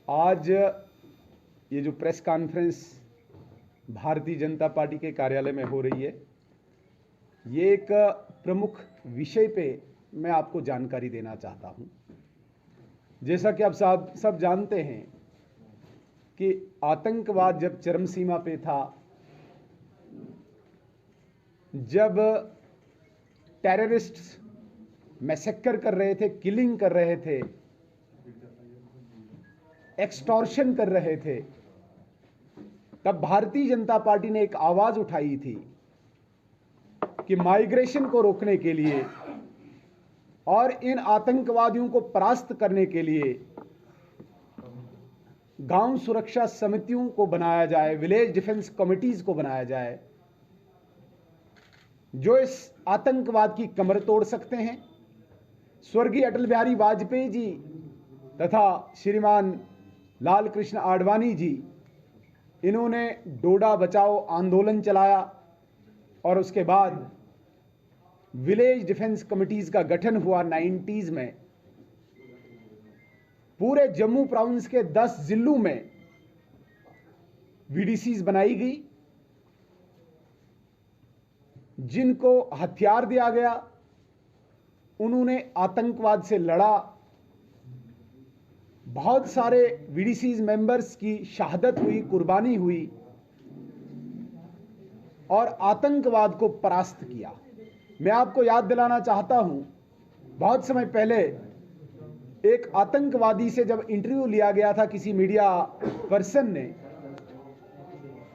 आज ये जो press conference Bharatiya Janata party के कार्यालय में हो रही है, ये एक प्रमुख विषय पे मैं आपको जानकारी देना चाहता हूं। जैसा कि आप सब जानते हैं कि आतंकवाद जब चरम सीमा पे था, जब टेररिस्ट्स मैसेकर कर रहे थे, किलिंग कर रहे थे, एक्सटॉर्शन कर रहे थे, तब भारतीय जनता पार्टी ने एक आवाज उठाई थी कि माइग्रेशन को रोकने के लिए और इन आतंकवादियों को परास्त करने के लिए गांव सुरक्षा समितियों को बनाया जाए, विलेज डिफेंस कमिटीज को बनाया जाए, जो इस आतंकवाद की कमर तोड़ सकते हैं। स्वर्गीय अटल बिहारी वाजपेयी जी तथा श्रीमान लाल कृष्ण आडवाणी जी, इन्होंने डोडा बचाओ आंदोलन चलाया और उसके बाद विलेज डिफेंस कमिटीज का गठन हुआ 90s में। पूरे जम्मू प्रोविंस के 10 जिलों में वीडीसीज बनाई गई, जिनको हथियार दिया गया, उन्होंने आतंकवाद से लड़ा। बहुत सारे वीडीसीज मेंबर्स की शहादत हुई, कुर्बानी हुई और आतंकवाद को परास्त किया। मैं आपको याद दिलाना चाहता हूं, बहुत समय पहले एक आतंकवादी से जब इंटरव्यू लिया गया था किसी मीडिया पर्सन ने,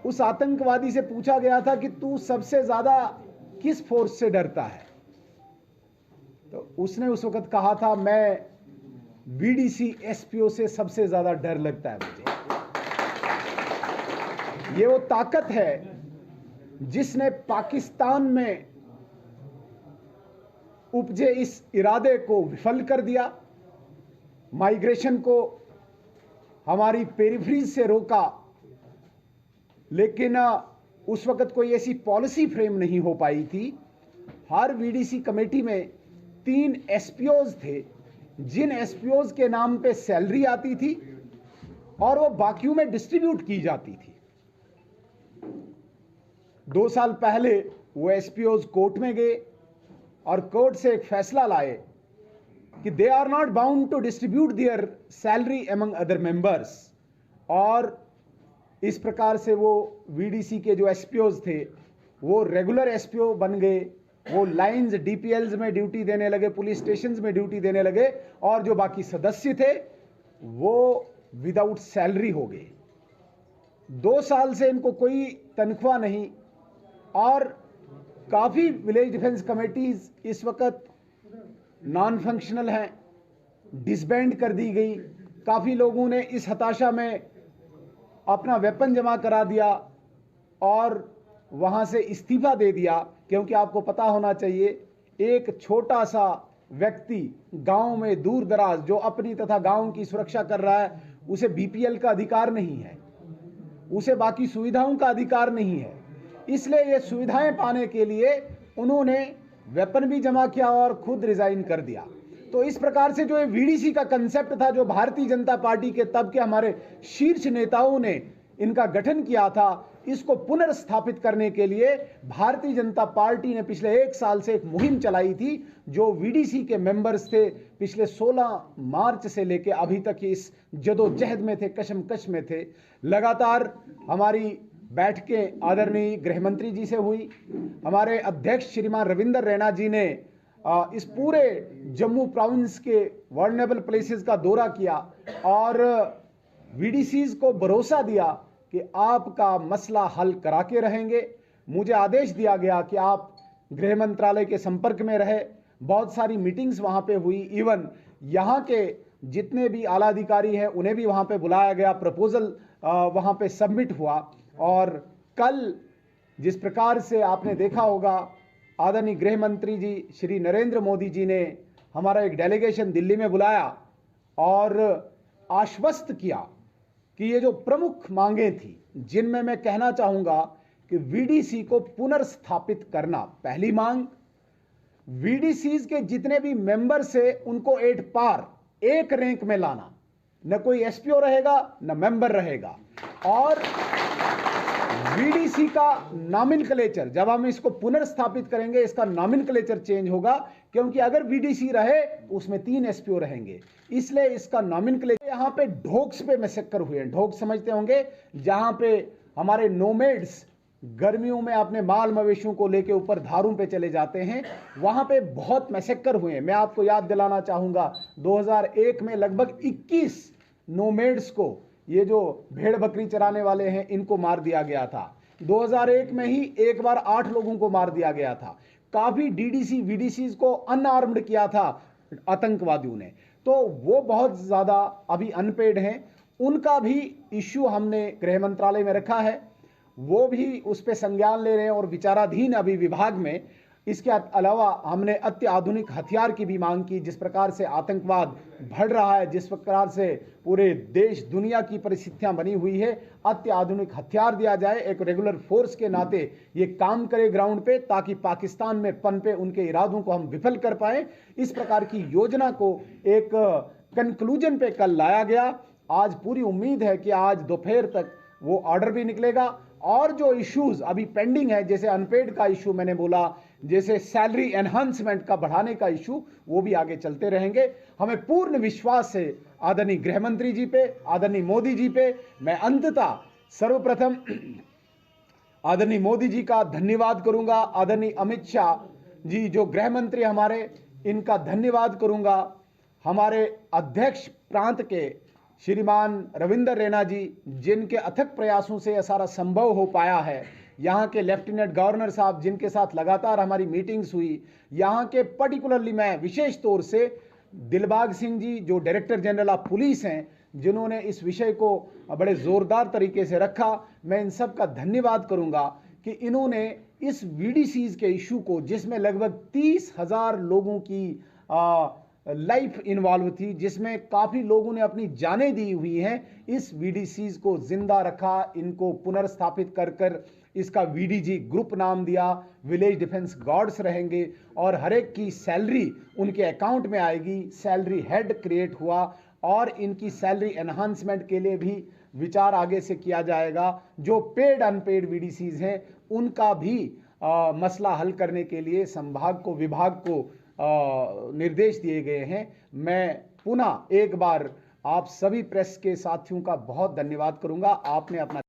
उस आतंकवादी से पूछा गया था कि तू सबसे ज्यादा किस फोर्स से डरता है, तो उसने उस वक्त कहा था, मैं वीडीसी एसपीओ से सबसे ज्यादा डर लगता है मुझे। ये वो ताकत है जिसने पाकिस्तान में उपजे इस इरादे को विफल कर दिया, माइग्रेशन को हमारी पेरिफेरीज से रोका। लेकिन उस वक्त कोई ऐसी पॉलिसी फ्रेम नहीं हो पाई थी। हर वीडीसी कमेटी में 3 एसपीओज थे, जिन एसपीओज के नाम पे सैलरी आती थी और वो बाकियों में डिस्ट्रीब्यूट की जाती थी। 2 साल पहले वो एसपीओज कोर्ट में गए और कोर्ट से एक फैसला लाए कि they are not bound to distribute their salary among other members, और इस प्रकार से वो वीडीसी के जो एसपीओज थे वो रेगुलर एसपीओ बन गए। वो लाइंस डीपीएल्स में ड्यूटी देने लगे, पुलिस स्टेशंस में ड्यूटी देने लगे, और जो बाकी सदस्य थे वो विदाउट सैलरी हो गए। 2 साल से इनको कोई तनख्वाह नहीं, और काफी विलेज डिफेंस कमेटीज इस वक्त नॉन फंक्शनल हैं, डिसबैंड कर दी गई। काफी लोगों ने इस हताशा में अपना वेपन जमा करा दिया और वहां से इस्तीफा दे दिया, क्योंकि आपको पता होना चाहिए, एक छोटा सा व्यक्ति गांव में दूर दराज जो अपनी तथा गांव की सुरक्षा कर रहा है, उसे बीपीएल का अधिकार नहीं है, उसे बाकी सुविधाओं का अधिकार नहीं है। इसलिए ये सुविधाएं पाने के लिए उन्होंने वेपन भी जमा किया और खुद रिजाइन कर दिया। तो इस प्रकार से जो वीडीसी का कंसेप्ट था, जो भारतीय जनता पार्टी के तब के हमारे शीर्ष नेताओं ने इनका गठन किया था, इसको पुनर्स्थापित करने के लिए भारतीय जनता पार्टी ने पिछले 1 साल से एक मुहिम चलाई थी। जो वीडीसी के मेंबर्स थे, पिछले 16 मार्च से लेकर अभी तक इस जदोजहद में थे, कशमकश में थे। लगातार हमारी बैठकें आदरणीय गृह मंत्री जी से हुई, हमारे अध्यक्ष श्रीमान रविंदर रैना जी ने इस पूरे जम्मू प्रोविंस के वर्नेबल प्लेसेस का दौरा किया और वीडीसीज को भरोसा दिया कि आपका मसला हल करा के रहेंगे। मुझे आदेश दिया गया कि आप गृह मंत्रालय के संपर्क में रहे। बहुत सारी मीटिंग्स वहां पे हुई, इवन यहाँ के जितने भी आला अधिकारी हैं उन्हें भी वहां पे बुलाया गया, प्रपोजल वहां पे सबमिट हुआ। और कल जिस प्रकार से आपने देखा होगा, आदरणीय गृह मंत्री जी श्री नरेंद्र मोदी जी ने हमारा एक डेलीगेशन दिल्ली में बुलाया और आश्वस्त किया कि ये जो प्रमुख मांगें थी, जिनमें मैं कहना चाहूंगा कि वीडीसी को पुनर्स्थापित करना। पहली मांग, वीडीसीज के जितने भी मेंबर्स है उनको एट पार, एक रैंक में लाना। न कोई एसपीओ रहेगा न मेंबर रहेगा। और वीडीसी का नॉमेनक्लेचर जब हम इसको पुनर्स्थापित करेंगे, इसका नॉमेनक्लेचर चेंज होगा, क्योंकि अगर वीडीसी रहे उसमें 3 एसपीओ रहेंगे, इसलिए इसका नॉमेनक्लेचर। यहां पे ढोक्स पे मैसेकर हुए हैं, ढोक समझते होंगे, जहां पे हमारे नोमेड्स गर्मियों में अपने माल मवेशियों को लेके ऊपर धारों पे चले जाते हैं, वहां पे बहुत मैसेकर हुए हैं। मैं आपको याद दिलाना चाहूंगा 2001 में लगभग 21 नोमेड्स को, ये जो भेड़ बकरी चराने वाले हैं, इनको मार दिया गया था। 2001 में ही एक बार 8 लोगों को मार दिया गया था। काफी डीडीसी वीडीसी को अनआर्म्ड किया था आतंकवादियों ने, तो वो बहुत ज्यादा अभी अनपेड हैं। उनका भी इश्यू हमने गृह मंत्रालय में रखा है, वो भी उस पर संज्ञान ले रहे हैं और विचाराधीन अभी विभाग में। इसके अलावा हमने अत्याधुनिक हथियार की भी मांग की। जिस प्रकार से आतंकवाद बढ़ रहा है, जिस प्रकार से पूरे देश दुनिया की परिस्थितियां बनी हुई है, अत्याधुनिक हथियार दिया जाए, एक रेगुलर फोर्स के नाते ये काम करे ग्राउंड पे, ताकि पाकिस्तान में पनपे उनके इरादों को हम विफल कर पाए। इस प्रकार की योजना को एक कंक्लूजन पे कल लाया गया। आज पूरी उम्मीद है कि आज दोपहर तक वो ऑर्डर भी निकलेगा। और जो इश्यूज अभी पेंडिंग है, जैसे अनपेड का इशू मैंने बोला, जैसे सैलरी एनहांसमेंट का बढ़ाने का इशू, वो भी आगे चलते रहेंगे। हमें पूर्ण विश्वास है आदरणीय गृह मंत्री जी पे, आदरणीय मोदी जी पे। मैं अंततः सर्वप्रथम आदरणीय मोदी जी का धन्यवाद करूंगा, आदरणीय अमित शाह जी जो गृह मंत्री हमारे, इनका धन्यवाद करूंगा। हमारे अध्यक्ष प्रांत के श्रीमान रविंद्र रैना जी, जिनके अथक प्रयासों से यह सारा संभव हो पाया है। यहाँ के लेफ्टिनेंट गवर्नर साहब, जिनके साथ लगातार हमारी मीटिंग्स हुई। यहाँ के पर्टिकुलरली मैं विशेष तौर से दिलबाग सिंह जी जो डायरेक्टर जनरल ऑफ पुलिस हैं, जिन्होंने इस विषय को बड़े जोरदार तरीके से रखा। मैं इन सब का धन्यवाद करूंगा कि इन्होंने इस वीडीसीज के इशू को, जिसमें लगभग 30,000 लोगों की लाइफ इन्वॉल्व थी, जिसमें काफ़ी लोगों ने अपनी जानें दी हुई हैं, इस वीडीसीज को जिंदा रखा, इनको पुनर्स्थापित कर कर इसका वीडीजी ग्रुप नाम दिया। विलेज डिफेंस गार्ड्स रहेंगे और हर एक की सैलरी उनके अकाउंट में आएगी। सैलरी हेड क्रिएट हुआ और इनकी सैलरी एनहांसमेंट के लिए भी विचार आगे से किया जाएगा। जो पेड अनपेड वीडीसीज हैं उनका भी मसला हल करने के लिए संभाग को, विभाग को निर्देश दिए गए हैं। मैं पुनः एक बार आप सभी प्रेस के साथियों का बहुत धन्यवाद करूंगा। आपने अपना